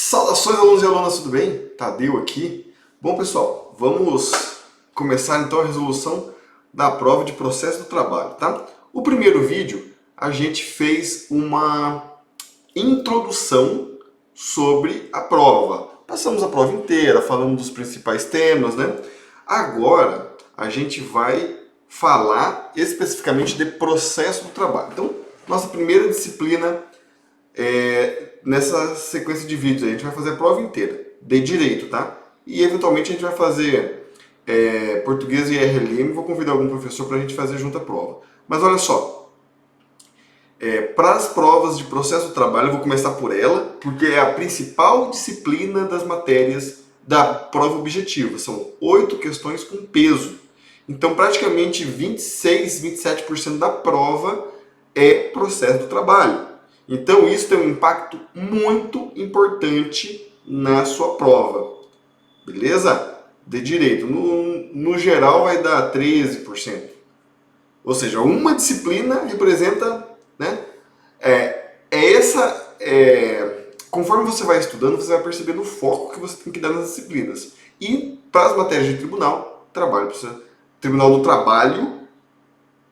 Saudações, alunos e alunas, tudo bem? Tadeu aqui. Bom, pessoal, vamos começar então a resolução da prova de processo do trabalho, tá? O primeiro vídeo a gente fez uma introdução sobre a prova. Passamos a prova inteira, falando dos principais temas, né? Agora a gente vai falar especificamente de processo do trabalho. Então, nossa primeira disciplina nessa sequência de vídeos a gente vai fazer a prova inteira, de direito, tá? E eventualmente a gente vai fazer português e RLM, vou convidar algum professor para a gente fazer junto a prova. Mas olha só, para as provas de processo do trabalho eu vou começar por ela, porque é a principal disciplina das matérias da prova objetiva. São 8 questões com peso. Então praticamente 26, 27% da prova é processo do trabalho. Então isso tem um impacto muito importante na sua prova, beleza? De direito, no geral vai dar 13%. Ou seja, uma disciplina representa, né? Conforme você vai estudando, você vai percebendo o foco que você tem que dar nas disciplinas. E para as matérias de tribunal, tribunal do trabalho,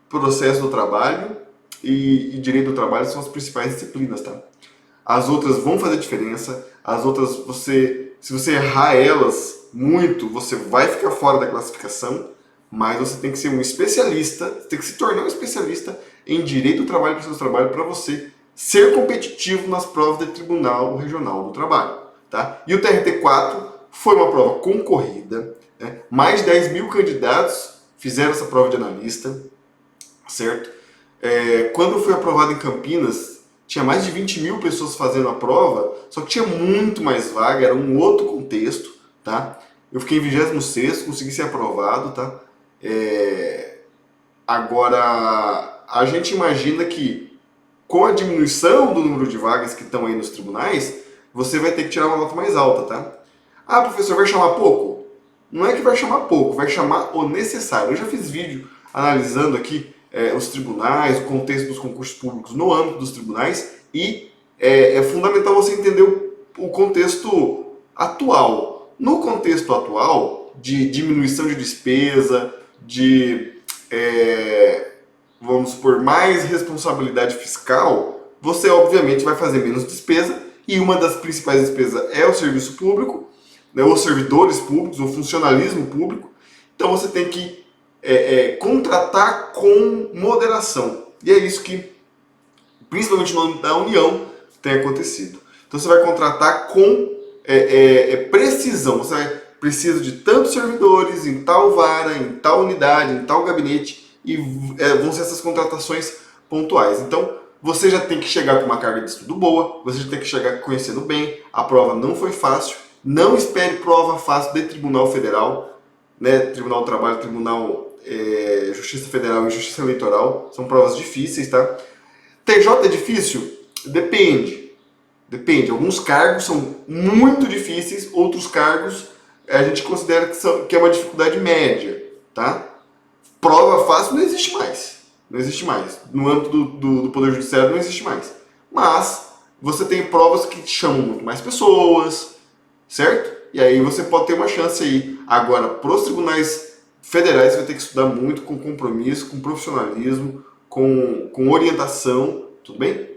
processo do trabalho e direito do trabalho são as principais disciplinas, tá? As outras vão fazer diferença, as outras, se você errar elas muito, você vai ficar fora da classificação, mas você tem que ser um especialista, você tem que se tornar um especialista em direito do trabalho e processo do trabalho para você ser competitivo nas provas do Tribunal Regional do Trabalho, tá? E o TRT4 foi uma prova concorrida, né? Mais de 10 mil candidatos fizeram essa prova de analista, certo? Quando foi aprovado em Campinas, tinha mais de 20 mil pessoas fazendo a prova, só que tinha muito mais vaga, era um outro contexto, tá? Eu fiquei em 26º, consegui ser aprovado, tá? Agora, a gente imagina que com a diminuição do número de vagas que estão aí nos tribunais, você vai ter que tirar uma nota mais alta, tá? Ah, professor, vai chamar pouco? Não é que vai chamar pouco, vai chamar o necessário. Eu já fiz vídeo analisando aqui os tribunais, o contexto dos concursos públicos no âmbito dos tribunais e é fundamental você entender o contexto atual. No contexto atual, de diminuição de despesa, vamos supor, mais responsabilidade fiscal, você obviamente vai fazer menos despesa e uma das principais despesas é o serviço público, né, os servidores públicos, o funcionalismo público. Então você tem que contratar com moderação. E é isso que, principalmente no âmbito da União, tem acontecido. Então você vai contratar com precisão. Você precisa de tantos servidores em tal vara, em tal unidade, em tal gabinete, e vão ser essas contratações pontuais. Então você já tem que chegar com uma carga de estudo boa, você já tem que chegar conhecendo bem, a prova não foi fácil, não espere prova fácil de Tribunal Federal, né? Tribunal do Trabalho, Tribunal Justiça Federal e Justiça Eleitoral, são provas difíceis, tá? TJ é difícil? Depende. Alguns cargos são muito difíceis, outros cargos a gente considera que é uma dificuldade média, tá? Prova fácil não existe mais. No âmbito do Poder Judiciário não existe mais. Mas você tem provas que chamam muito mais pessoas, certo? E aí você pode ter uma chance aí. Agora, para os tribunais federais, você vai ter que estudar muito, com compromisso, com profissionalismo, com orientação, tudo bem?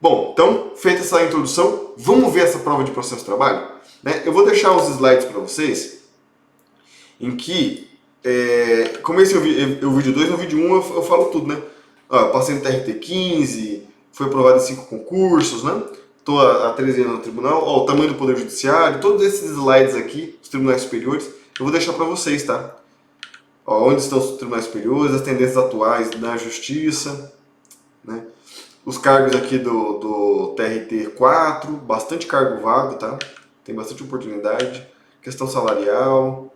Bom, então, feita essa introdução, vamos ver essa prova de processo de trabalho? Né? Eu vou deixar os slides para vocês, em que, como esse é o vídeo 2, no vídeo 1 eu falo tudo, né? Eu passei no TRT15, foi aprovado em 5 concursos, né? Estou há 13 anos no tribunal, o tamanho do Poder Judiciário, todos esses slides aqui, os tribunais superiores, eu vou deixar para vocês, tá? Onde estão os tribunais superiores, as tendências atuais da justiça, né? Os cargos aqui do TRT4, bastante cargo vago, tá? Tem bastante oportunidade. Questão salarial,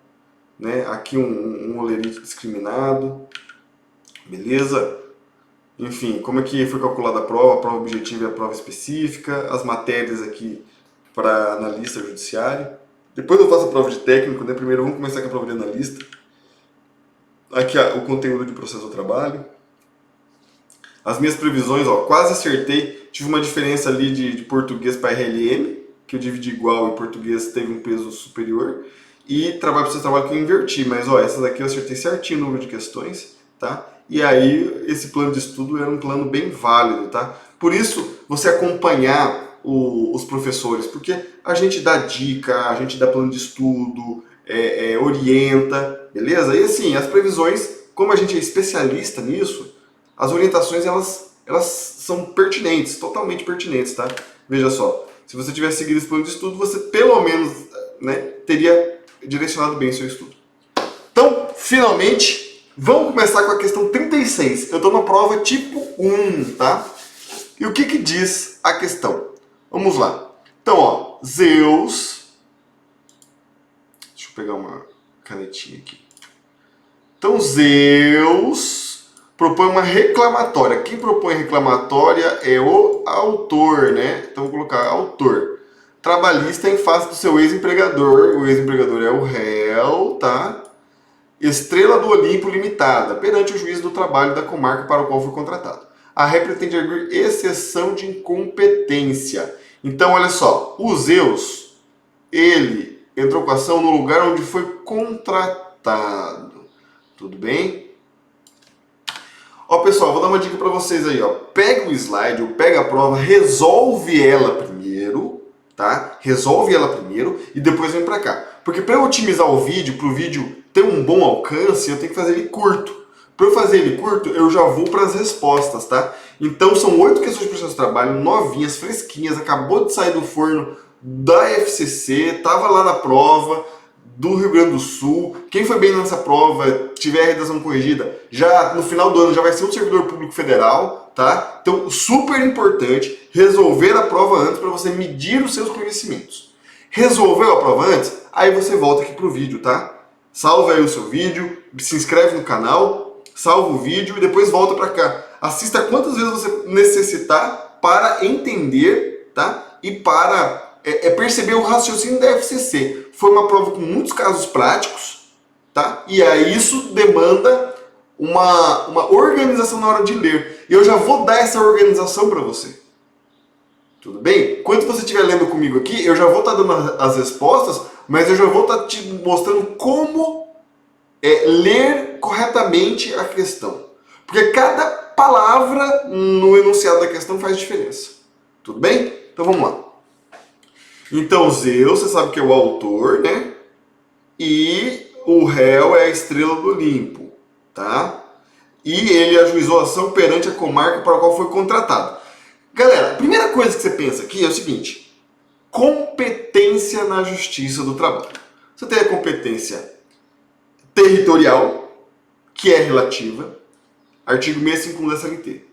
né? Aqui um olerite discriminado, beleza? Enfim, como é que foi calculada a prova objetiva e a prova específica, as matérias aqui para analista judiciário. Depois eu faço a prova de técnico, né? Primeiro vamos começar com a prova de analista. Aqui o conteúdo de processo do trabalho. As minhas previsões, quase acertei. Tive uma diferença ali de português para RLM, que eu dividi igual e português teve um peso superior. E trabalho para seu trabalho que eu inverti, mas ó, essa daqui eu acertei certinho o número de questões, tá? E aí esse plano de estudo era um plano bem válido, tá? Por isso, você acompanhar os professores, porque a gente dá dica, a gente dá plano de estudo, orienta, beleza? E assim, as previsões, como a gente é especialista nisso, as orientações elas são pertinentes, totalmente pertinentes, tá? Veja só, se você tivesse seguido esse plano de estudo, você pelo menos, né, teria direcionado bem o seu estudo. Então, finalmente, vamos começar com a questão 36. Eu estou na prova tipo 1, tá? E o que diz a questão? Vamos lá. Então, ó, Zeus... Deixa eu pegar uma canetinha aqui. Então, Zeus propõe uma reclamatória. Quem propõe reclamatória é o autor, né? Então, vou colocar autor. Trabalhista em face do seu ex-empregador. O ex-empregador é o réu, tá? Estrela do Olimpo Limitada, perante o juiz do trabalho da comarca para o qual foi contratado. A ré pretende arguir exceção de incompetência. Então, olha só, o Zeus, ele entrou com a ação no lugar onde foi contratado. Tudo bem? Ó, pessoal, vou dar uma dica para vocês aí, ó. Pega o slide, ou pega a prova, resolve ela primeiro, tá? Resolve ela primeiro e depois vem para cá. Porque para eu otimizar o vídeo, para o vídeo ter um bom alcance, eu tenho que fazer ele curto. Para eu fazer ele curto, eu já vou para as respostas, tá? Então são 8 questões de processo de trabalho, novinhas, fresquinhas, acabou de sair do forno da FCC, tava lá na prova do Rio Grande do Sul. Quem foi bem nessa prova, tiver a redação corrigida, já no final do ano já vai ser um servidor público federal, tá? Então, super importante resolver a prova antes para você medir os seus conhecimentos. Resolveu a prova antes? Aí você volta aqui pro vídeo, tá? Salva aí o seu vídeo, se inscreve no canal, salva o vídeo e depois volta para cá. Assista quantas vezes você necessitar para entender, tá? E para perceber o raciocínio da FCC. Foi uma prova com muitos casos práticos, tá? E aí isso demanda uma organização na hora de ler. E eu já vou dar essa organização para você. Tudo bem? Enquanto você estiver lendo comigo aqui, eu já vou estar dando as respostas, mas eu já vou estar te mostrando como ler corretamente a questão. Porque cada palavra no enunciado da questão faz diferença. Tudo bem? Então vamos lá. Então Zeus, você sabe que é o autor, né? E o réu é a estrela do Olimpo, tá? E ele ajuizou a ação perante a comarca para a qual foi contratado. Galera, a primeira coisa que você pensa aqui é o seguinte: competência na justiça do trabalho. Você tem a competência territorial, que é relativa, artigo 651 da CLT.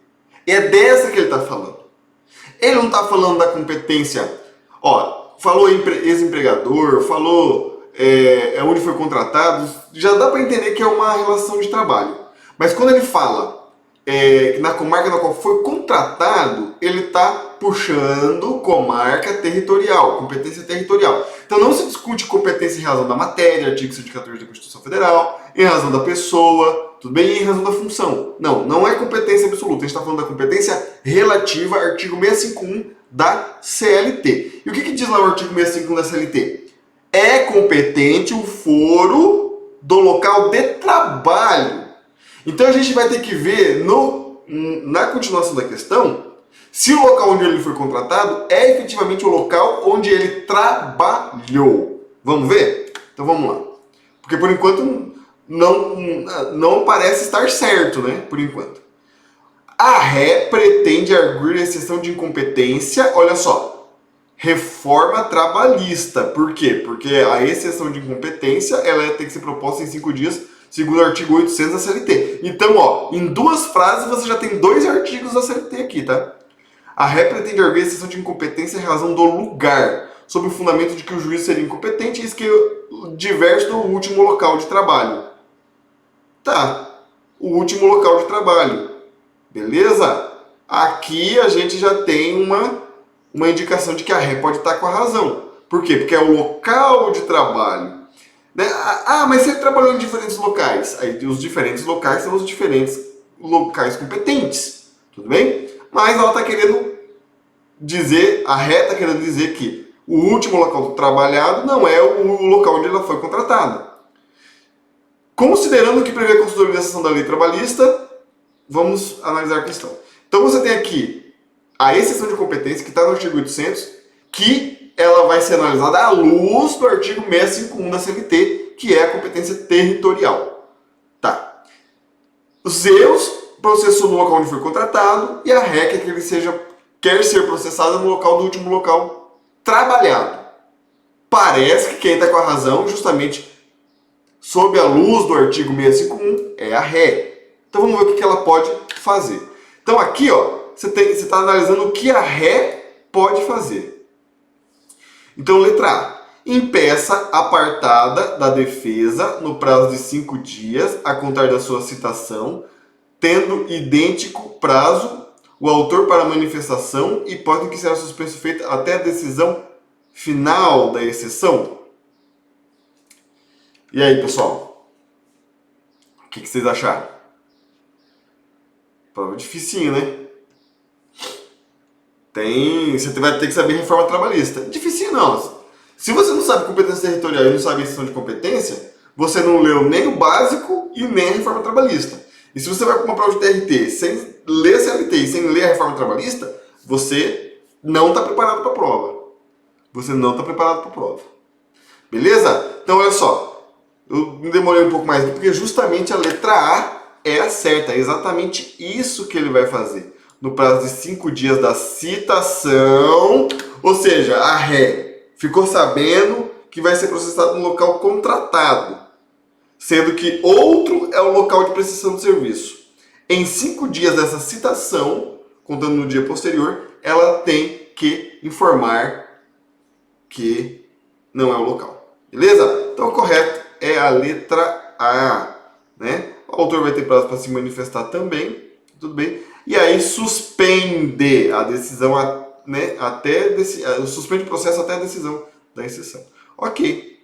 É dessa que ele está falando. Ele não está falando da competência, ó, falou ex-empregador, falou onde foi contratado, já dá para entender que é uma relação de trabalho. Mas quando ele fala na comarca na qual foi contratado, ele está puxando comarca territorial, competência territorial. Então não se discute competência em razão da matéria, artigo 114 da Constituição Federal, em razão da pessoa, tudo bem? E em razão da função. Não é competência absoluta, a gente está falando da competência relativa, artigo 651 da CLT. E o que diz lá o artigo 651 da CLT? É competente o foro do local de trabalho. Então a gente vai ter que ver na continuação da questão se o local onde ele foi contratado é efetivamente o local onde ele trabalhou. Vamos ver? Então vamos lá. Porque por enquanto não parece estar certo, né? Por enquanto. A ré pretende arguir exceção de incompetência, olha só, reforma trabalhista. Por quê? Porque a exceção de incompetência ela tem que ser proposta em 5 dias, segundo o artigo 800 da CLT. Então, ó, em 2 frases você já tem 2 artigos da CLT aqui, tá? A ré pretende arguir exceção de incompetência em razão do lugar, sob o fundamento de que o juiz seria incompetente e isso que diverge do último local de trabalho. Tá, o último local de trabalho. Beleza? Aqui a gente já tem uma indicação de que a ré pode estar com a razão. Por quê? Porque é o local de trabalho. Né? Ah, mas você trabalhou em diferentes locais. Aí os diferentes locais são os diferentes locais competentes. Tudo bem? Mas ela está querendo dizer, a ré está querendo dizer que O último local trabalhado não é o local onde ela foi contratada. Considerando o que prevê a consultoria da seção da lei trabalhista, vamos analisar a questão. Então você tem aqui a exceção de competência que está no artigo 800, que ela vai ser analisada à luz do artigo 651 da CLT, que é a competência territorial. Tá. Os erros processou no local onde foi contratado e a REC é que ele quer ser processado no local do último local trabalhado. Parece que quem está com a razão, justamente sob a luz do artigo 651, é a RE. Então vamos ver o que ela pode fazer. Então aqui, ó, você está analisando o que a RE pode fazer. Então, letra A. Impeça a partada da defesa no prazo de 5 dias a contar da sua citação, tendo idêntico prazo o autor para manifestação e pode que será suspenso feita até a decisão final da exceção. E aí, pessoal? O que vocês acharam? Prova dificinho, né? Você vai ter que saber reforma trabalhista. Dificinho não. Se você não sabe competência territorial e não sabe exceção de competência, você não leu nem o básico e nem a reforma trabalhista. E se você vai para uma prova de TRT sem ler a CLT e sem ler a reforma trabalhista, você não está preparado para a prova. Você não está preparado para a prova. Beleza? Então, olha só. Eu me demorei um pouco mais aqui, porque justamente a letra A é a certa. É exatamente isso que ele vai fazer. No prazo de 5 dias da citação, ou seja, a RE ficou sabendo que vai ser processado no local contratado, sendo que outro é o local de prestação de serviço. Em 5 dias dessa citação, contando no dia posterior, ela tem que informar que não é o local. Beleza? Então o correto é a letra A, né? O autor vai ter prazo para se manifestar também, tudo bem? E aí suspende a decisão, né, suspende o processo até a decisão da exceção. Ok.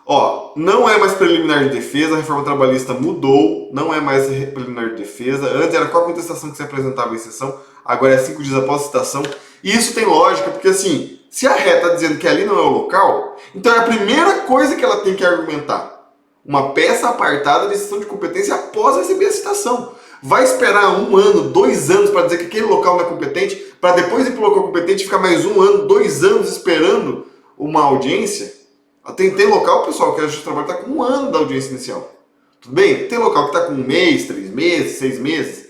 Ó, não é mais preliminar de defesa, a reforma trabalhista mudou, não é mais preliminar de defesa. Antes era qual a contestação que se apresentava a exceção, agora é 5 dias após a citação. E isso tem lógica, porque assim, se a RE está dizendo que ali não é o local, então é a primeira coisa que ela tem que argumentar. Uma peça apartada de exceção de competência após receber a citação. Vai esperar 1 ano, 2 anos para dizer que aquele local não é competente, para depois ir para o local competente e ficar mais 1 ano, 2 anos esperando uma audiência? Tem local, pessoal, que a Justiça do Trabalho está com 1 ano da audiência inicial. Tudo bem? Tem local que está com 1 mês, 3 meses, 6 meses.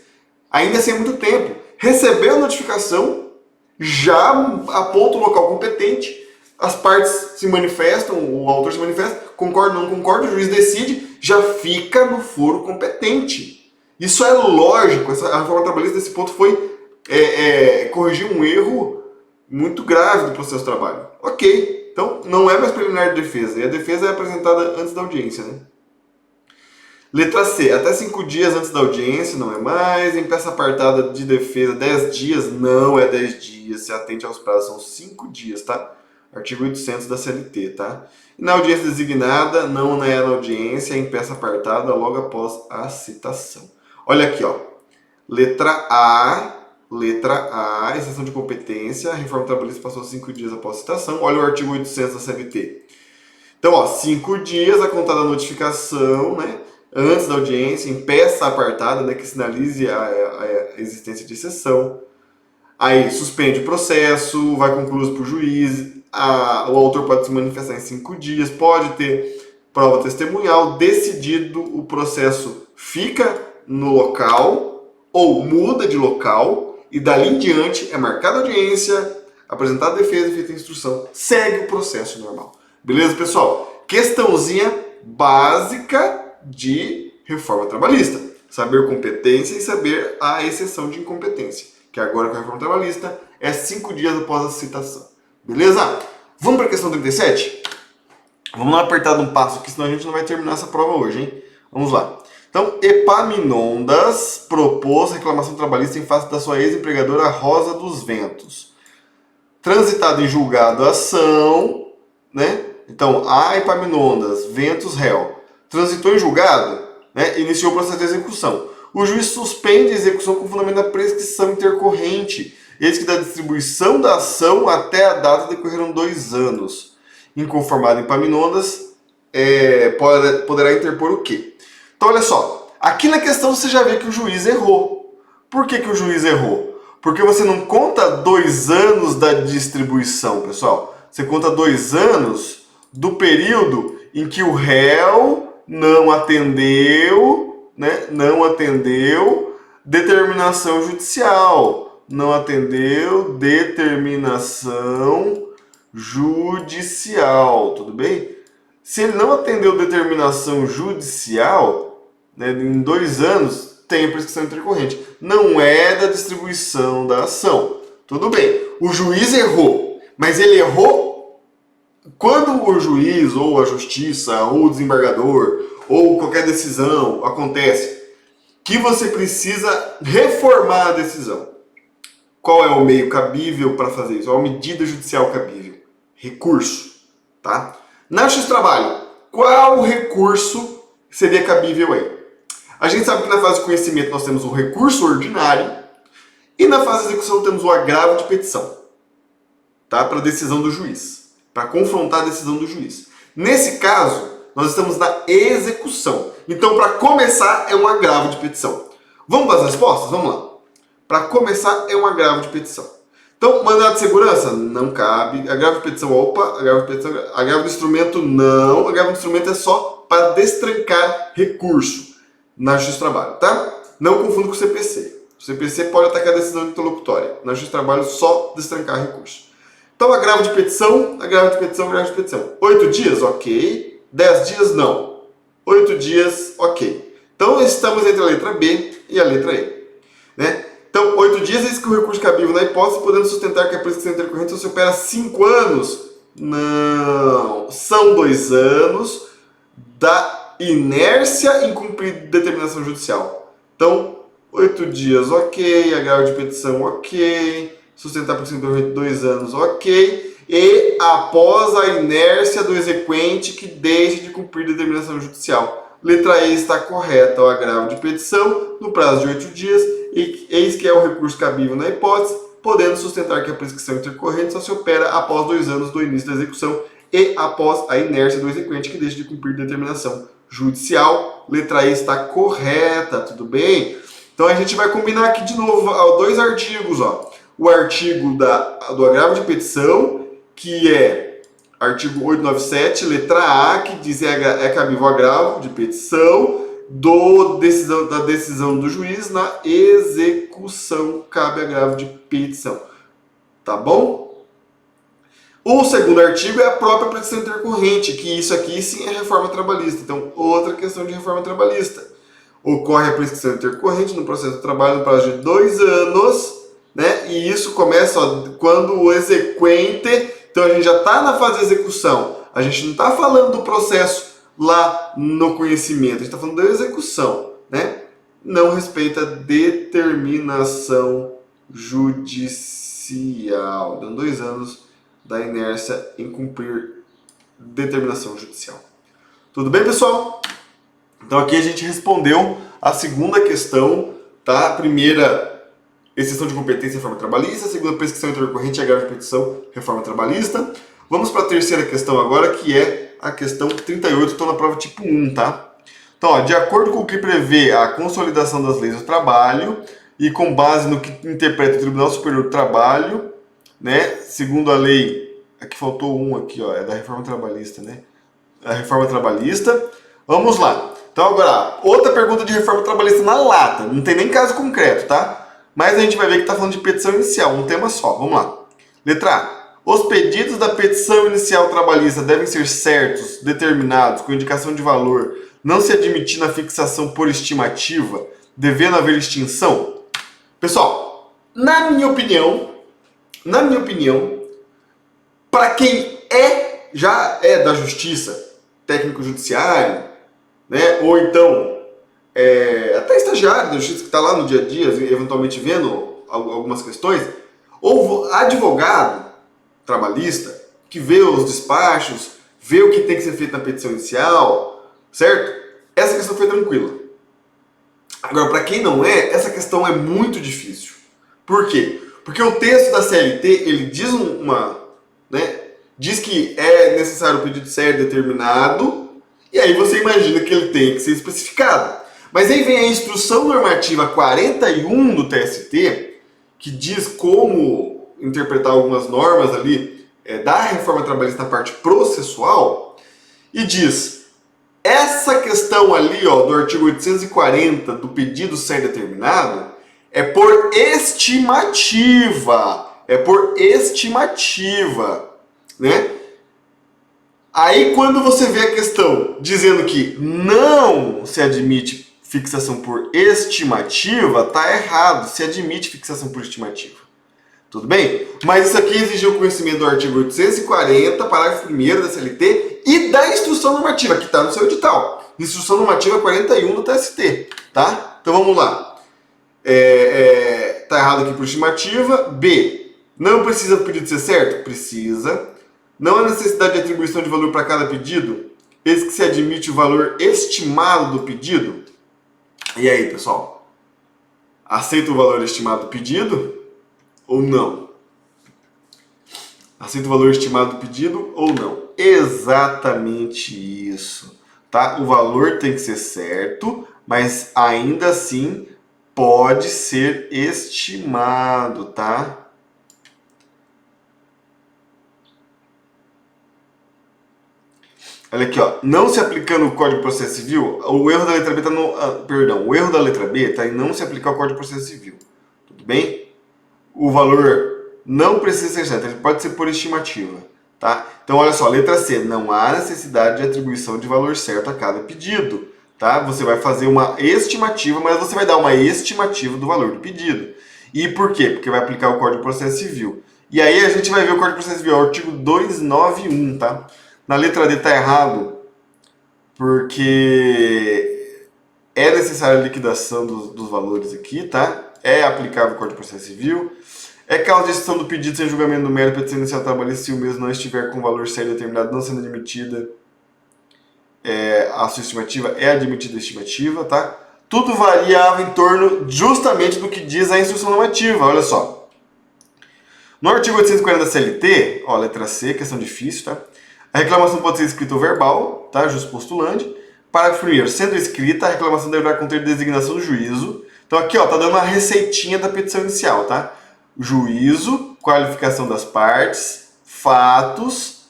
Ainda assim é muito tempo. Recebeu a notificação, já aponta o local competente, as partes se manifestam, o autor se manifesta, concorda ou não concorda, o juiz decide, já fica no foro competente. Isso é lógico, a reforma trabalhista desse ponto foi corrigir um erro muito grave do processo de trabalho. Ok, então não é mais preliminar de defesa, e a defesa é apresentada antes da audiência, né? Letra C, até 5 dias antes da audiência, não é mais. Em peça apartada de defesa, 10 dias, não é 10 dias, se atente aos prazos, são 5 dias, tá? Artigo 800 da CLT, tá? E na audiência designada, não é na audiência, em peça apartada, logo após a citação. Olha aqui, ó. Letra A, exceção de competência, a reforma trabalhista passou 5 dias após a citação. Olha o artigo 800 da CLT. Então, ó, 5 dias a contar da notificação, né? Antes da audiência, em peça apartada, né? Que sinalize a existência de exceção. Aí, suspende o processo, vai concluído para o juiz. O autor pode se manifestar em 5 dias, pode ter prova testemunhal. Decidido o processo, fica no local ou muda de local e dali em diante é marcada a audiência, apresentada a defesa e feita a instrução. Segue o processo normal. Beleza, pessoal? Questãozinha básica de reforma trabalhista. Saber competência e saber a exceção de incompetência. Que agora com a reforma trabalhista é 5 dias após a citação. Beleza? Vamos para a questão 37? Vamos lá apertar um passo aqui, senão a gente não vai terminar essa prova hoje, hein? Vamos lá. Então, Epaminondas propôs reclamação trabalhista em face da sua ex-empregadora Rosa dos Ventos. Transitado em julgado a ação, né? Então, a Epaminondas, Ventos, réu. Transitou em julgado, né? Iniciou o processo de execução. O juiz suspende a execução com fundamento da prescrição intercorrente, eis que da distribuição da ação até a data decorreram 2 anos. Inconformado em Epaminondas, poderá interpor o quê? Então, olha só. Aqui na questão você já vê que o juiz errou. Por que o juiz errou? Porque você não conta 2 anos da distribuição, pessoal. Você conta 2 anos do período em que o réu não atendeu, né? Não atendeu determinação judicial. Não atendeu determinação judicial, tudo bem? Se ele não atendeu determinação judicial, né, em 2 anos, tem a prescrição intercorrente. Não é da distribuição da ação. Tudo bem, o juiz errou, mas ele errou quando o juiz, ou a justiça, ou o desembargador, ou qualquer decisão acontece, que você precisa reformar a decisão. Qual é o meio cabível para fazer isso? Qual é a medida judicial cabível? Recurso, tá? Na Justiça do Trabalho, qual recurso seria cabível aí? A gente sabe que na fase de conhecimento nós temos o recurso ordinário e na fase de execução temos o agravo de petição, tá? Para a decisão do juiz, para confrontar a decisão do juiz. Nesse caso, nós estamos na execução. Então, para começar, é um agravo de petição. Vamos para as respostas? Vamos lá. Para começar, é um agravo de petição. Então, mandado de segurança? Não cabe. Agravo de petição, opa. Agravo de petição, agravo de instrumento, não. Agravo de instrumento é só para destrancar recurso na Justiça do Trabalho, tá? Não confunda com o CPC. O CPC pode atacar a decisão interlocutória. Na Justiça do Trabalho, só destrancar recurso. Então, agravo de petição, agravo de petição, agravo de petição. 8 dias, ok. 10 dias, não. 8 dias, ok. Então, estamos entre a letra B e a letra E, né? Então, 8 dias é isso que o recurso cabível na hipótese, podendo sustentar que a prescrição intercorrente só se opera 5 anos. Não. São 2 anos da inércia em cumprir determinação judicial. Então, 8 dias, ok. Agravo de petição, ok. Sustentar a prescrição intercorrente 2 anos, ok. E após a inércia do exequente que deixe de cumprir determinação judicial. Letra E está correta, o agravo de petição no prazo de 8 dias, e eis que é o recurso cabível na hipótese, podendo sustentar que a prescrição intercorrente só se opera após 2 anos do início da execução e após a inércia do exequente que deixe de cumprir determinação judicial. Letra E está correta, tudo bem? Então a gente vai combinar aqui de novo 2 artigos, ó. O artigo do agravo de petição, que é artigo 897, letra A, que diz é cabível o agravo de petição da decisão do juiz na execução, cabe agravo de petição. Tá bom? O segundo artigo é a própria prescrição intercorrente, que isso aqui sim é reforma trabalhista. Então, outra questão de reforma trabalhista. Ocorre a prescrição intercorrente no processo de trabalho no prazo de 2 anos, né? E isso começa quando o exequente... Então a gente já está na fase de execução, a gente não está falando do processo lá no conhecimento, a gente está falando da execução, né? Não respeita determinação judicial, dando 2 anos da inércia em cumprir determinação judicial. Tudo bem, pessoal? Então aqui a gente respondeu a segunda questão, tá? A primeira... exceção de competência, reforma trabalhista. A segunda, prescrição intercorrente e agravo de petição, reforma trabalhista. Vamos para a terceira questão agora, que é a questão 38, estou na prova tipo 1, tá? Então, ó, de acordo com o que prevê a consolidação das leis do trabalho e com base no que interpreta o Tribunal Superior do Trabalho, né? Segundo a lei, aqui faltou um aqui, ó, é da reforma trabalhista, né? A reforma trabalhista. Vamos lá. Então, agora, outra pergunta de reforma trabalhista na lata. Não tem nem caso concreto, tá? Mas a gente vai ver que está falando de petição inicial, um tema só. Vamos lá. Letra A. Os pedidos da petição inicial trabalhista devem ser certos, determinados, com indicação de valor, não se admitir na fixação por estimativa, devendo haver extinção? Pessoal, na minha opinião, para quem já é da justiça, técnico judiciário, né, ou então até estagiário da justiça que está lá no dia a dia, eventualmente vendo algumas questões, ou advogado trabalhista que vê os despachos, vê o que tem que ser feito na petição inicial, certo? Essa questão foi tranquila. Agora, para quem não é, essa questão é muito difícil. Por quê? Porque o texto da CLT, ele diz diz que é necessário o pedido sério determinado, e aí você imagina que ele tem que ser especificado. Mas aí vem a instrução normativa 41 do TST, que diz como interpretar algumas normas ali da reforma trabalhista na parte processual, e diz, essa questão ali do artigo 840 do pedido sério determinado é por estimativa, né? Aí quando você vê a questão dizendo que não se admite fixação por estimativa, tá errado, se admite fixação por estimativa. Tudo bem? Mas isso aqui exigiu o conhecimento do artigo 840, parágrafo 1º da CLT e da instrução normativa, que está no seu edital. Instrução normativa 41 do TST, tá? Então vamos lá. Tá errado aqui por estimativa. B. Não precisa do pedido ser certo? Precisa. Não há necessidade de atribuição de valor para cada pedido, eis que se admite o valor estimado do pedido. E aí, pessoal? Aceita o valor estimado do pedido ou não? Aceita o valor estimado do pedido ou não? Exatamente isso, tá? O valor tem que ser certo, mas ainda assim pode ser estimado, tá? Olha aqui, não se aplicando o Código de Processo Civil, o erro da letra B está no... o erro da letra B está em não se aplicar o Código de Processo Civil. Tudo bem? O valor não precisa ser certo, ele pode ser por estimativa, tá? Então, olha só, letra C, não há necessidade de atribuição de valor certo a cada pedido, tá? Você vai fazer uma estimativa, mas você vai dar uma estimativa do valor do pedido. E por quê? Porque vai aplicar o Código de Processo Civil. E aí a gente vai ver o Código de Processo Civil, o artigo 291, tá? Na letra D está errado, porque é necessária a liquidação dos valores aqui, tá? É aplicável o Código de Processo Civil. É causa de extinção do pedido sem julgamento do mérito petição inicial trabalhista se o mesmo não estiver com valor sério determinado, não sendo admitida a sua estimativa, é admitida a estimativa, tá? Tudo variava em torno justamente do que diz a instrução normativa, olha só. No artigo 840 da CLT, letra C, questão difícil, tá? A reclamação pode ser escrita ou verbal, tá? Jus postulante. Parágrafo 1º. Sendo escrita, a reclamação deverá conter designação do juízo. Então aqui, tá dando uma receitinha da petição inicial, tá? Juízo, qualificação das partes, fatos,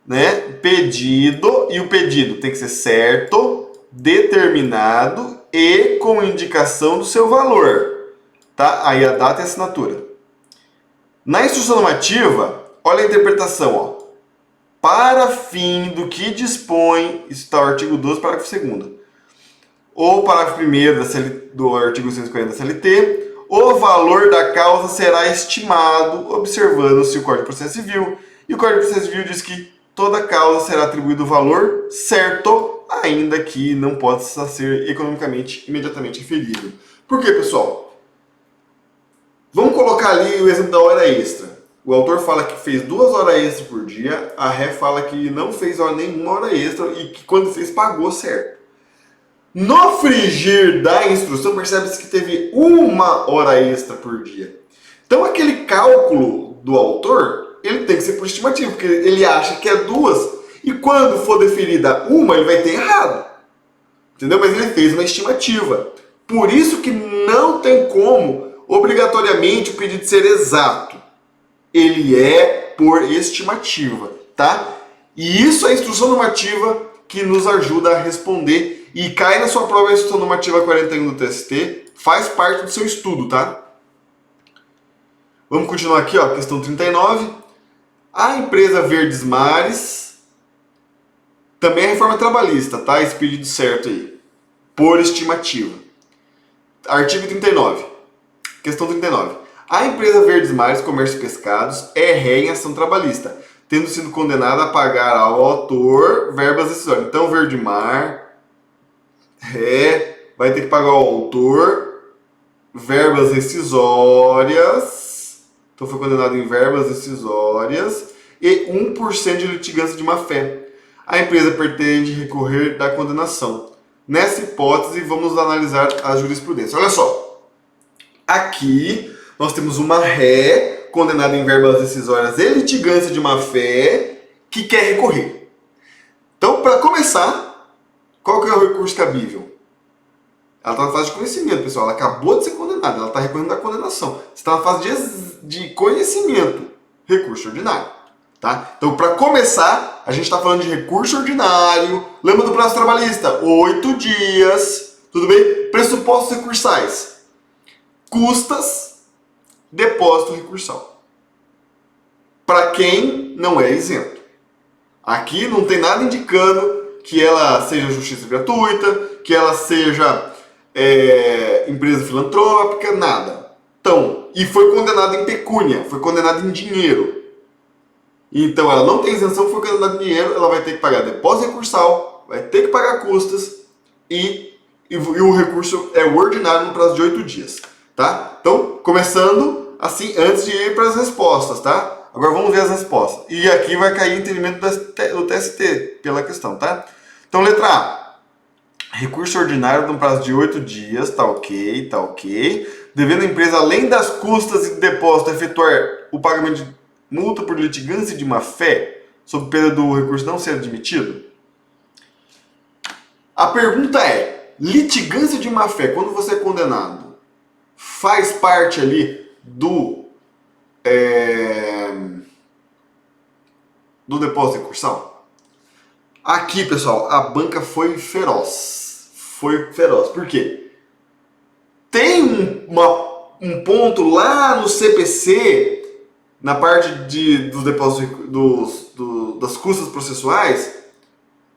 né? Pedido, e o pedido tem que ser certo, determinado e com indicação do seu valor, tá? Aí a data e a assinatura. Na instrução normativa, olha a interpretação, Para fim do que dispõe, isso está o artigo 12, parágrafo 2º, ou parágrafo 1º do artigo 140 da CLT, o valor da causa será estimado observando-se o Código de Processo Civil, e o Código de Processo Civil diz que toda causa será atribuído o valor certo, ainda que não possa ser economicamente imediatamente inferido. Por quê, pessoal? Vamos colocar ali o exemplo da hora extra. O autor fala que fez 2 horas extras por dia, a ré fala que não fez nenhuma hora extra e que quando fez pagou certo. No frigir da instrução, percebe-se que teve 1 hora extra por dia. Então aquele cálculo do autor, ele tem que ser por estimativa, porque ele acha que é 2, e quando for deferida 1, ele vai ter errado. Entendeu? Mas ele fez uma estimativa. Por isso que não tem como, obrigatoriamente, o pedido ser exato. Ele é por estimativa, tá? E isso é a instrução normativa que nos ajuda a responder. E cai na sua prova a instrução normativa 41 do TST, faz parte do seu estudo, tá? Vamos continuar aqui, questão 39. A empresa Verdes Mares também é reforma trabalhista, tá? Esse pedido certo aí, por estimativa. Artigo 39, questão 39. A empresa Verdes Mares Comércio e Pescados é ré em ação trabalhista, tendo sido condenada a pagar ao autor verbas decisórias. Então, Verde Mar, ré, vai ter que pagar ao autor verbas rescisórias. Então, foi condenado em verbas rescisórias e 1% de litigância de má-fé. A empresa pretende recorrer da condenação. Nessa hipótese, vamos analisar a jurisprudência. Olha só, aqui nós temos uma ré condenada em verbas decisórias e litigância de má-fé que quer recorrer. Então, para começar, qual que é o recurso cabível? Ela está na fase de conhecimento, pessoal. Ela acabou de ser condenada, ela está recorrendo da condenação. Você está na fase de conhecimento, recurso ordinário. Tá? Então, para começar, a gente está falando de recurso ordinário. Lembra do prazo trabalhista? 8 dias. Tudo bem? Pressupostos recursais. Custas, depósito recursal. Para quem não é isento. Aqui não tem nada indicando que ela seja justiça gratuita, que ela seja empresa filantrópica, nada. Então, e foi condenada em pecúnia, foi condenada em dinheiro. Então ela não tem isenção, foi condenada em dinheiro, ela vai ter que pagar depósito recursal, vai ter que pagar custas e o recurso é ordinário no prazo de 8 dias. Tá? Então, começando assim, antes de ir para as respostas, tá? Agora vamos ver as respostas. E aqui vai cair entendimento do TST pela questão, tá? Então, letra A. Recurso ordinário no prazo de 8 dias, tá ok, tá ok. Devendo a empresa, além das custas e depósito, efetuar o pagamento de multa por litigância de má-fé, sob pena do recurso não ser admitido? A pergunta é, litigância de má-fé, quando você é condenado, faz parte ali do depósito recursal? Aqui, pessoal, a banca foi feroz. Foi feroz. Por quê? Tem um ponto lá no CPC, na parte dos depósitos das custas processuais,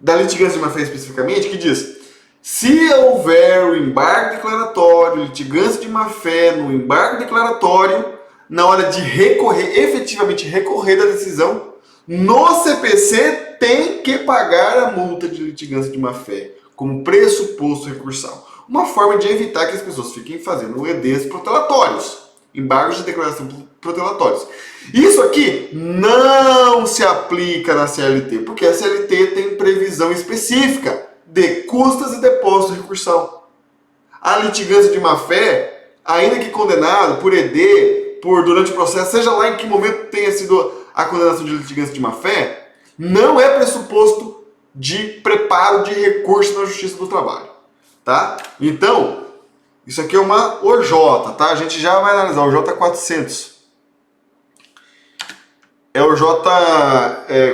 da litigância de má-fé especificamente, que diz: se houver o embargo declaratório, litigância de má-fé no embargo declaratório, na hora de recorrer, efetivamente recorrer da decisão, no CPC tem que pagar a multa de litigância de má-fé, como pressuposto recursal. Uma forma de evitar que as pessoas fiquem fazendo EDs protelatórios, embargos de declaração protelatórios. Isso aqui não se aplica na CLT, porque a CLT tem previsão específica de custas e depósito recursal. A litigância de má-fé, ainda que condenado por ED, durante o processo, seja lá em que momento tenha sido a condenação de litigância de má-fé, não é pressuposto de preparo de recurso na Justiça do Trabalho. Tá? Então, isso aqui é uma OJ, tá? A gente já vai analisar o OJ 400. É o OJ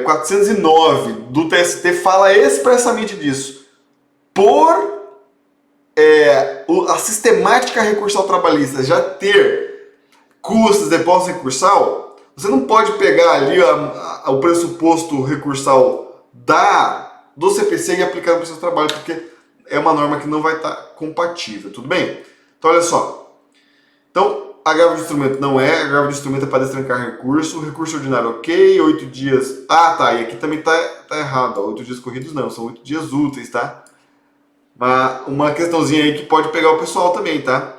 409 do TST, fala expressamente disso. Por a sistemática recursal trabalhista já ter custos, depósito recursal, você não pode pegar ali o pressuposto recursal do CPC e aplicar no processo de trabalho, porque é uma norma que não vai estar compatível, tudo bem? Então, olha só. Então, agravo de instrumento não é, agravo de instrumento é para destrancar recurso, recurso ordinário ok, 8 dias... Ah, tá, e aqui também tá errado, ó, 8 dias corridos não, são 8 dias úteis, tá? Uma questãozinha aí que pode pegar o pessoal também, tá?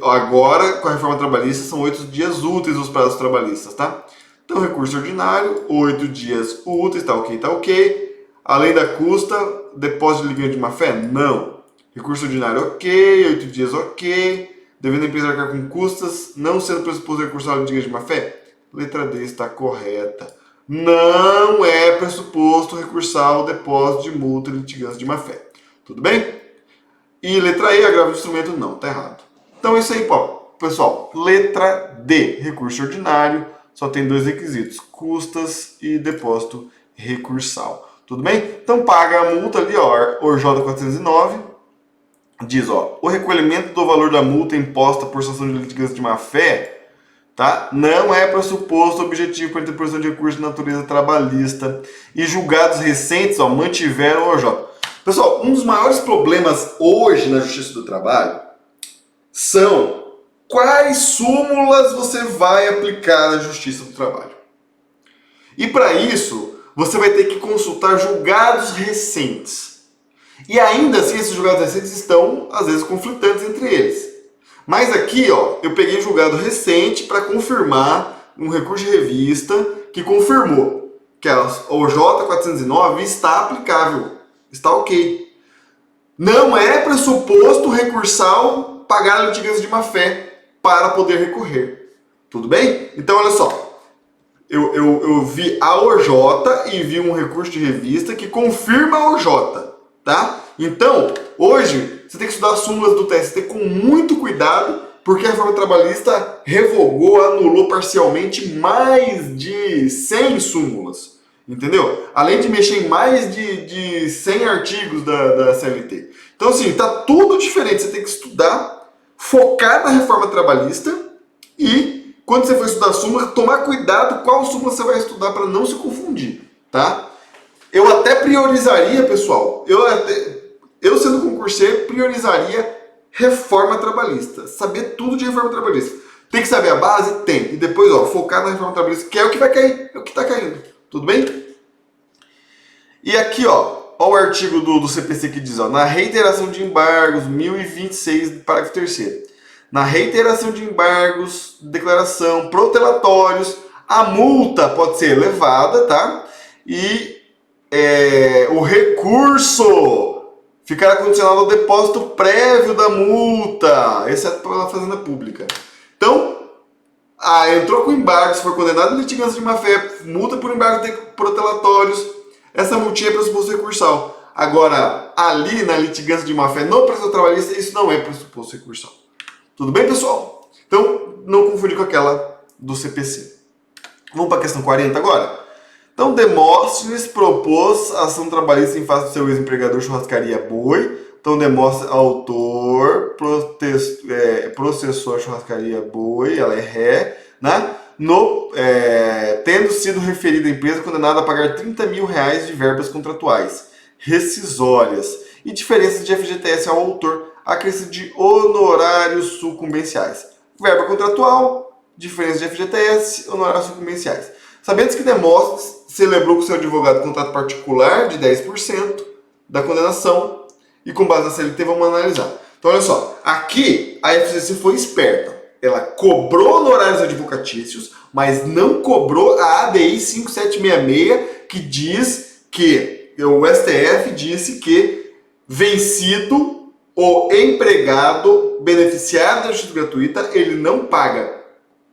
Agora, com a reforma trabalhista, são 8 dias úteis os prazos trabalhistas, tá? Então, recurso ordinário, 8 dias úteis, tá ok, tá ok. Além da custa, depósito de litigância de má-fé? Não. Recurso ordinário ok, 8 dias ok. Devendo a empresa arcar com custas, não sendo pressuposto recursal de litigância de má-fé? Letra D está correta. Não é pressuposto recursal depósito de multa de litigância de má-fé. Tudo bem? E letra E, agravo de instrumento, não, tá errado. Então é isso aí, pessoal. Letra D, recurso ordinário, só tem 2 requisitos, custas e depósito recursal. Tudo bem? Então paga a multa ali, ó, OJ 409, diz, ó, o recolhimento do valor da multa imposta por sanção de litigância de má-fé, tá? Não é pressuposto objetivo para a interposição de recurso de natureza trabalhista e julgados recentes, ó, mantiveram o OJ. Pessoal, um dos maiores problemas hoje na Justiça do Trabalho são quais súmulas você vai aplicar na Justiça do Trabalho. E para isso, você vai ter que consultar julgados recentes. E ainda assim, esses julgados recentes estão, às vezes, conflitantes entre eles. Mas aqui, ó, eu peguei julgado recente para confirmar um recurso de revista que confirmou que a OJ 409 está aplicável, está ok. Não é pressuposto recursal pagar a litigância de má-fé para poder recorrer. Tudo bem? Então, olha só. Eu vi a OJ e vi um recurso de revista que confirma a OJ, tá? Então, hoje, você tem que estudar as súmulas do TST com muito cuidado, porque a reforma trabalhista revogou, anulou parcialmente mais de 100 súmulas, entendeu? Além de mexer em mais de 100 artigos da CLT. Então, assim, tá tudo diferente. Você tem que estudar, focar na reforma trabalhista e, quando você for estudar a súmula, tomar cuidado qual súmula você vai estudar para não se confundir, tá? Eu até priorizaria, pessoal, eu sendo concurseiro, priorizaria reforma trabalhista. Saber tudo de reforma trabalhista. Tem que saber a base? Tem. E depois, ó, focar na reforma trabalhista, que é o que vai cair, é o que está caindo. Tudo bem? E aqui, ó o artigo do CPC que diz, ó, na reiteração de embargos, 1026, parágrafo 3º. Na reiteração de embargos, declaração, protelatórios, a multa pode ser elevada, tá? E o recurso ficará condicionado ao depósito prévio da multa, exceto pela Fazenda Pública. Então, entrou com embargo, se for condenado em litigância de má-fé, multa por embargo de protelatórios, essa multinha é pressuposto recursal. Agora, ali na litigância de má-fé no processo trabalhista, isso não é pressuposto recursal. Tudo bem, pessoal? Então, não confundir com aquela do CPC. Vamos para a questão 40 agora? Então, Demóstenes propôs ação trabalhista em face do seu ex-empregador Churrascaria Boi. Então, Demóstenes, autor, processou a Churrascaria Boi, ela é ré, né? Tendo sido referida a empresa condenada a pagar R$30 mil de verbas contratuais, rescisórias e diferenças de FGTS ao autor, acrescido de honorários sucumbenciais. Verba contratual, diferença de FGTS, honorários sucumbenciais. Sabendo que Demóstenes celebrou com seu advogado contrato particular de 10% da condenação e com base na CLT vamos analisar. Então olha só, aqui a FCC foi esperta. Ela cobrou honorários advocatícios, mas não cobrou a ADI 5766, que diz que o STF disse que vencido o empregado beneficiário da justiça gratuita, ele não paga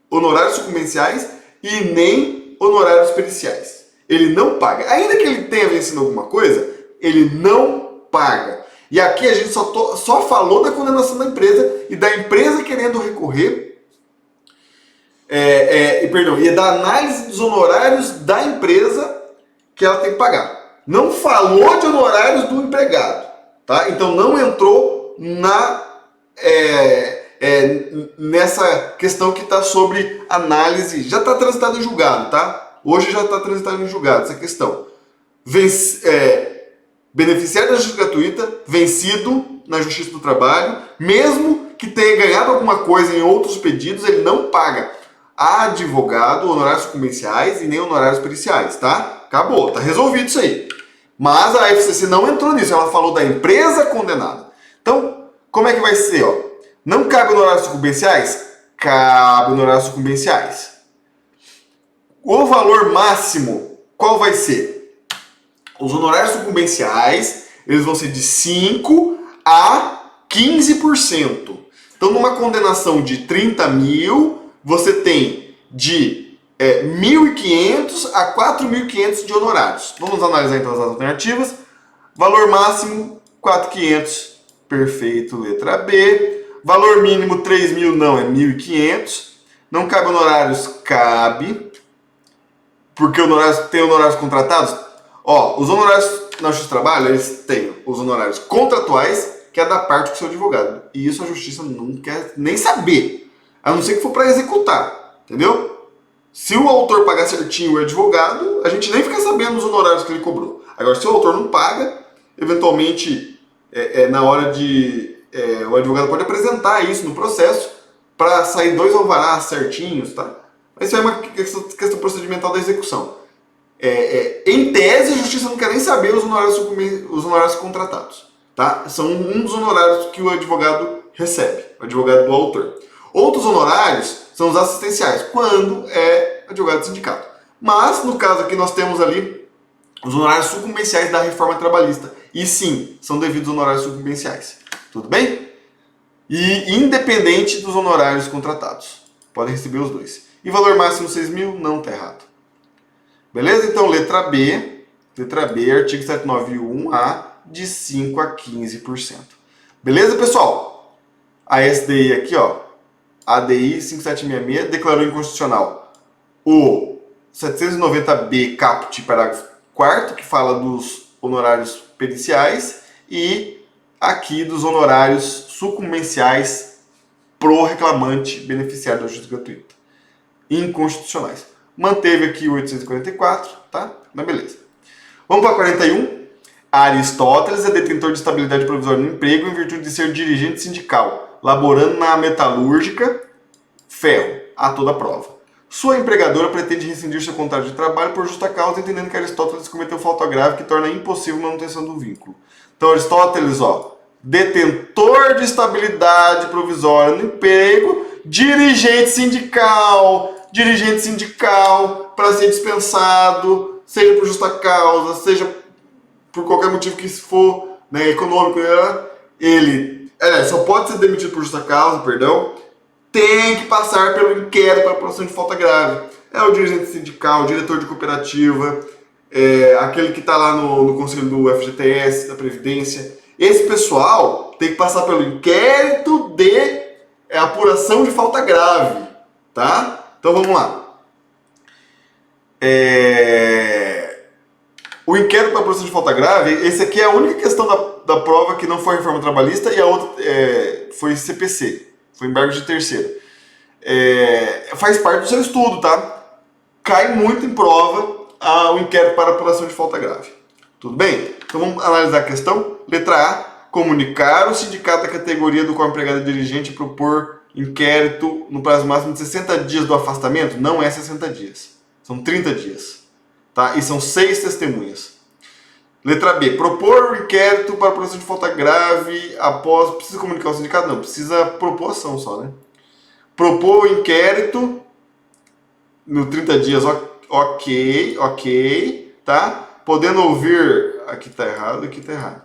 honorários sucumbenciais e nem honorários periciais. Ele não paga. Ainda que ele tenha vencido alguma coisa, ele não paga. E aqui a gente só falou da condenação da empresa e da empresa querendo recorrer, e da análise dos honorários da empresa que ela tem que pagar. Não falou de honorários do empregado, tá? Então não entrou nessa questão que está sobre análise. Já está transitado em julgado, tá? Hoje já está transitado em julgado essa questão. Beneficiário da justiça gratuita, vencido na Justiça do Trabalho, mesmo que tenha ganhado alguma coisa em outros pedidos, ele não paga a advogado honorários sucumbenciais e nem honorários periciais, tá? Acabou, tá resolvido isso aí. Mas a FCC não entrou nisso, ela falou da empresa condenada. Então, como é que vai ser, ó? Não cabe honorários sucumbenciais? Cabe honorários sucumbenciais. O valor máximo, qual vai ser? Os honorários sucumbenciais, eles vão ser de 5% a 15%. Então, numa condenação de 30 mil, você tem de 1.500 a 4.500 de honorários. Vamos analisar então as alternativas. Valor máximo, 4.500. Perfeito, letra B. Valor mínimo, 3.000, não, é 1.500. Não cabe honorários? Cabe. Porque tem honorários contratados? Ó, os honorários na Justiça do Trabalho, eles têm os honorários contratuais, que é da parte do seu advogado. E isso a Justiça não quer nem saber, a não ser que for para executar, entendeu? Se o autor pagar certinho o advogado, a gente nem fica sabendo os honorários que ele cobrou. Agora, se o autor não paga, eventualmente, na hora de... o advogado pode apresentar isso no processo para sair 2 alvarás certinhos, tá? Mas isso é uma questão procedimental da execução. Em tese, a Justiça não quer nem saber os honorários contratados, tá? São um dos honorários que o advogado recebe, o advogado do autor. Outros honorários são os assistenciais, quando é advogado do sindicato. Mas, no caso aqui, nós temos ali os honorários sucumbenciais da reforma trabalhista. E sim, são devidos honorários sucumbenciais. Tudo bem? e independente dos honorários contratados. Podem receber os dois. E valor máximo 6 mil, não está errado. Beleza? Então, letra B, artigo 791A, de 5% a 15%. Beleza, pessoal? A SDI aqui, ó, ADI 5766, declarou inconstitucional o 790B caput, parágrafo 4º, que fala dos honorários periciais, e aqui dos honorários sucumbenciais pro reclamante beneficiário da justiça gratuita. Inconstitucionais. Manteve aqui o 844, tá? Mas beleza. Vamos para 41. Aristóteles é detentor de estabilidade provisória no emprego em virtude de ser dirigente sindical, laborando na metalúrgica, ferro, a toda prova. Sua empregadora pretende rescindir seu contrato de trabalho por justa causa, entendendo que Aristóteles cometeu falta grave que torna impossível a manutenção do vínculo. Então, Aristóteles, ó, detentor de estabilidade provisória no emprego, dirigente sindical, para ser dispensado, seja por justa causa, seja por qualquer motivo que for, né, econômico, ele só pode ser demitido por justa causa, tem que passar pelo inquérito para apuração de falta grave. É o dirigente sindical, o diretor de cooperativa, aquele que está lá no conselho do FGTS, da Previdência. Esse pessoal tem que passar pelo inquérito de apuração de falta grave, tá? Então vamos lá. O inquérito para apuração de falta grave, esse aqui é a única questão da prova que não foi reforma trabalhista, e a outra foi CPC, foi embargo de terceiro. Faz parte do seu estudo, tá? Cai muito em prova o inquérito para apuração de falta grave. Tudo bem? Então vamos analisar a questão. Letra A. Comunicar o sindicato da categoria do qual o empregado é dirigente e propor inquérito no prazo máximo de 60 dias do afastamento. Não é 60 dias. São 30 dias. Tá? E são 6 testemunhas. Letra B. Propor o inquérito para apuração de falta grave após... Precisa comunicar ao sindicato? Não. Precisa propor ação só, né? Propor o inquérito no 30 dias. Ok. Tá? Podendo ouvir... Aqui tá errado, aqui tá errado.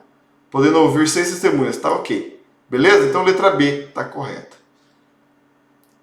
Podendo ouvir 6 testemunhas. Tá ok. Beleza? Então letra B tá correta.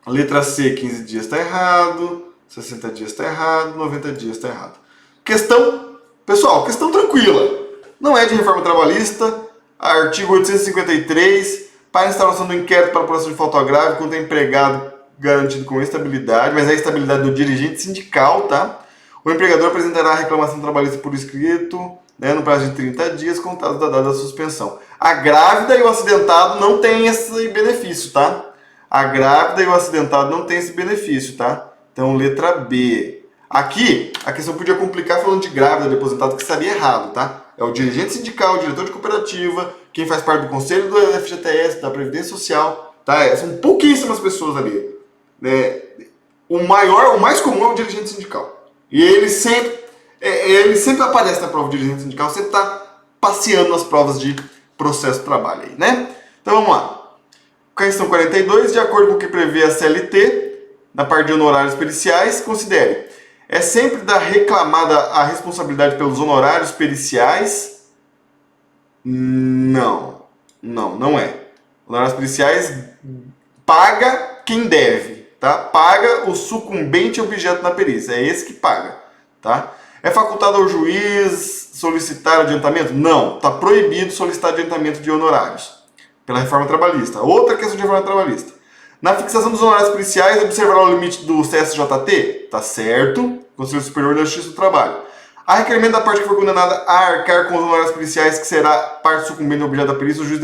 Letra C, 15 dias tá errado. 60 dias tá errado. 90 dias tá errado. Questão, pessoal, questão tranquila. Não é de reforma trabalhista. Artigo 853, para instauração do inquérito para apuração de falta grave contra empregado garantido com estabilidade, mas é a estabilidade do dirigente sindical, tá? O empregador apresentará a reclamação trabalhista por escrito, né, no prazo de 30 dias, contados da data da suspensão. A grávida e o acidentado não têm esse benefício, tá? A grávida e o acidentado não têm esse benefício, tá? Então, letra B. Aqui, a questão podia complicar falando de grávida, de aposentado, que estaria errado, tá? É o dirigente sindical, o diretor de cooperativa, quem faz parte do conselho do FGTS, da Previdência Social, tá? São pouquíssimas pessoas ali, né? O mais comum é o dirigente sindical. E ele sempre aparece na prova de dirigente sindical, sempre está passeando nas provas de processo de trabalho aí, né? Então vamos lá. Questão 42, de acordo com o que prevê a CLT, na parte de honorários periciais, considere: é sempre da reclamada a responsabilidade pelos honorários periciais? Não é. Honorários periciais paga quem deve, tá? Paga o sucumbente objeto na perícia, é esse que paga, tá? É facultado ao juiz solicitar adiantamento? Não, está proibido solicitar adiantamento de honorários pela reforma trabalhista. Outra questão de reforma trabalhista. Na fixação dos honorários periciais, observará o limite do CSJT? Tá certo. Conselho Superior da Justiça do Trabalho. A requerimento da parte que for condenada a arcar com os honorários periciais, que será parte sucumbente ao objeto da perícia, o juiz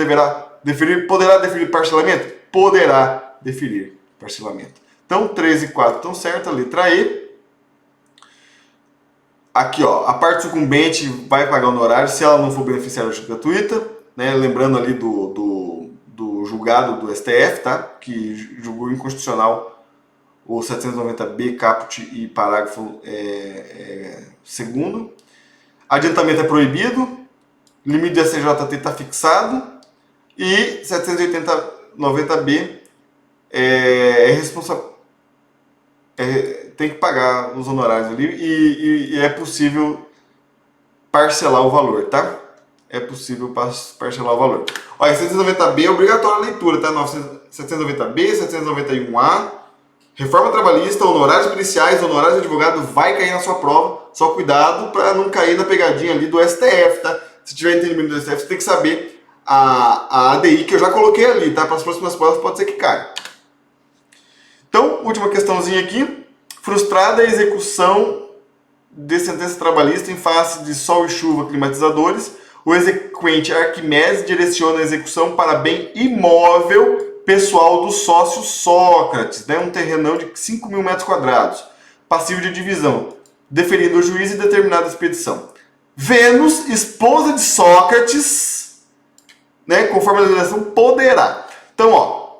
poderá deferir parcelamento? Poderá deferir parcelamento. Então, 3 e 4 estão certas. Letra E. Aqui, ó, a parte sucumbente vai pagar honorário se ela não for beneficiária da justiça gratuita, né? Lembrando ali do julgado do STF, tá? Que julgou inconstitucional o 790B, caput e parágrafo 2º. Adiantamento é proibido, limite de SJT está fixado e 790B tem que pagar os honorários ali e é possível parcelar o valor, tá? é possível parcelar o valor. Olha, 790B é obrigatória a leitura, tá? 790B, 791A, reforma trabalhista, honorários periciais, honorários de advogado, vai cair na sua prova. Só cuidado para não cair na pegadinha ali do STF, tá? Se tiver entendimento do STF, você tem que saber a ADI que eu já coloquei ali, tá? Para as próximas provas pode ser que caia. Então, última questãozinha aqui. Frustrada a execução de sentença trabalhista em face de sol e chuva climatizadores, o exequente Arquimedes direciona a execução para bem imóvel pessoal do sócio Sócrates, né? Um terrenão de 5.000 metros quadrados, passivo de divisão, deferindo o juiz e determinada expedição. Vênus, esposa de Sócrates, né? Conforme a legislação, poderá. Então, ó,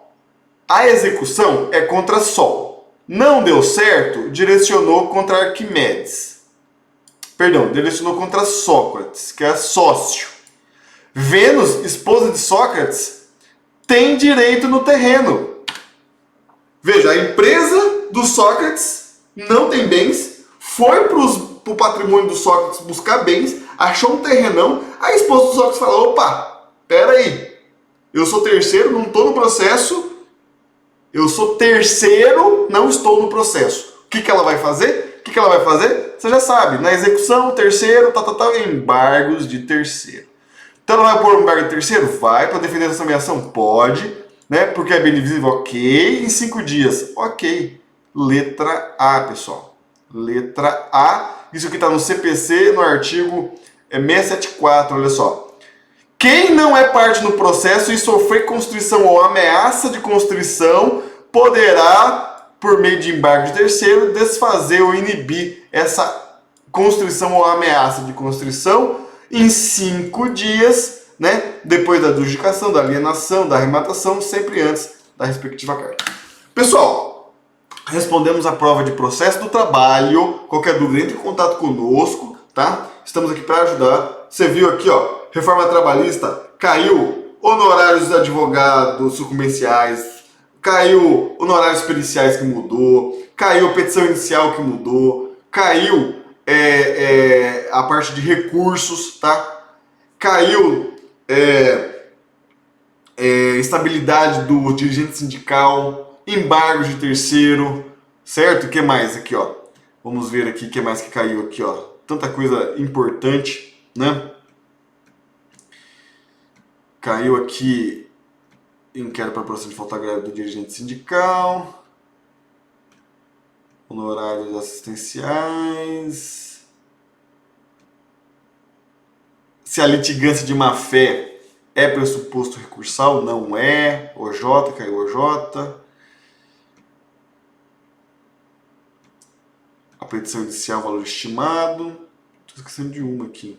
a execução é contra Sol. Não deu certo, direcionou contra Arquimedes. Perdão, direcionou contra Sócrates, que é sócio. Vênus, esposa de Sócrates, tem direito no terreno. Veja, a empresa do Sócrates não tem bens, foi para o patrimônio do Sócrates buscar bens, achou um terrenão, a esposa do Sócrates falou, opa, peraí, eu sou terceiro, não estou no processo, eu sou terceiro, não estou no processo. O que ela vai fazer? O que ela vai fazer? Você já sabe, na execução, terceiro, embargos de terceiro. Então ela vai pôr um embargo de terceiro? Vai. Para defender essa ameação? Pode. Né? Porque é bem divisível? Ok. Em 5 dias? Ok. Letra A, pessoal. Letra A. Isso aqui está no CPC, no artigo 674, olha só. Quem não é parte no processo e sofrer constrição ou ameaça de constrição poderá, por meio de embargo de terceiro, desfazer ou inibir essa constrição ou ameaça de constrição em 5 dias, né? Depois da adjudicação, da alienação, da arrematação, sempre antes da respectiva carta. Pessoal, respondemos a prova de processo do trabalho. Qualquer dúvida, entre em contato conosco, tá? Estamos aqui para ajudar. Você viu aqui, ó, reforma trabalhista, caiu honorários de advogados sucumbenciais, caiu honorários periciais que mudou, caiu a petição inicial que mudou, caiu a parte de recursos, tá? Caiu estabilidade do dirigente sindical, embargos de terceiro, certo? O que mais aqui, ó? Vamos ver aqui o que mais que caiu aqui, ó. Tanta coisa importante, né? Caiu aqui inquérito para processo de falta grave do dirigente sindical, honorários assistenciais. Se a litigância de má-fé é pressuposto recursal, não é. OJ, caiu OJ. A petição inicial, valor estimado. Estou esquecendo de uma aqui.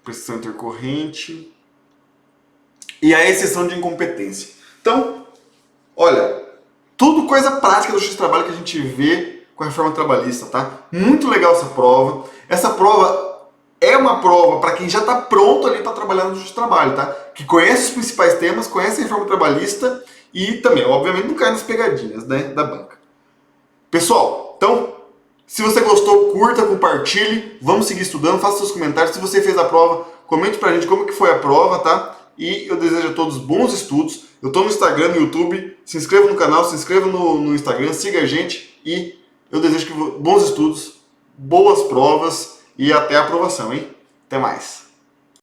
Prestação intercorrente e a exceção de incompetência. Então, olha, tudo coisa prática do Justiça do Trabalho que a gente vê com a reforma trabalhista, tá? Muito legal essa prova. Essa prova é uma prova para quem já está pronto ali para trabalhar no Justiça do Trabalho, tá? Que conhece os principais temas, conhece a reforma trabalhista e também, obviamente, não cai nas pegadinhas, né, da banca. Pessoal, então, se você gostou, curta, compartilhe, vamos seguir estudando, faça seus comentários. Se você fez a prova, comente pra gente como que foi a prova, tá? E eu desejo a todos bons estudos. Eu tô no Instagram, no YouTube, se inscreva no canal, se inscreva no Instagram, siga a gente e eu desejo bons estudos, boas provas e até a aprovação, hein? Até mais!